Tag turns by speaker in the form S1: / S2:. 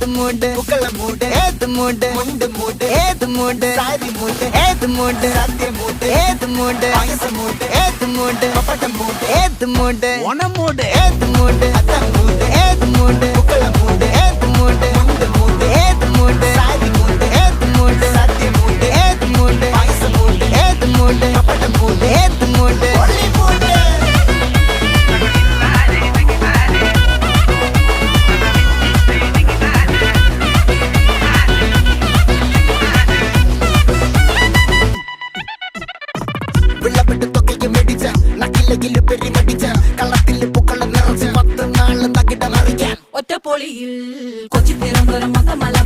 S1: ഏത് മൂട്
S2: പൂക്കള മൂട്
S1: ഏത് മൂട്
S2: മുണ്ട് മൂട്
S1: ഏത് മൂട്
S2: സാരി മൂട്
S1: ഏത് മൂട്
S2: സദ്യ മൂട്
S1: ഏത് മൂട്
S2: പായസ മൂട്
S1: ഏത് മൂട്
S2: പപ്പടം മൂട്
S1: ഏത് മൂട്
S2: ഓണമൂട്
S1: ഏത് മൂട്
S2: അത്തം മൂട്
S1: ഏത് മൂട്
S2: പൂക്കള മൂട്
S1: ഏത് മൂട്
S2: മുണ്ട് മൂട്
S1: ഏത് മൂട്
S2: സാരി മൂട്
S1: ഏത് മൂട്
S2: സദ്യ മൂട്
S1: ഏത് മൂട്
S2: പായസ മൂട്
S1: ഏത് മൂട്
S2: പപ്പടം മൂട്
S1: ഏത് മൂട്
S2: ഒള്ളി മൂട് വിളവിട്ട് തൊക്കയ്ക്ക് മേടിച്ച നക്കിലകില് പെരിമടിച്ച കള്ളത്തില് പൂക്കള നിറച്ച് 10 നാള് തകിട മറിക്കാൻ
S3: ഒറ്റപ്പൊളിയിൽ കൊച്ചി തിരുവനന്തപുരം മൊത്തമല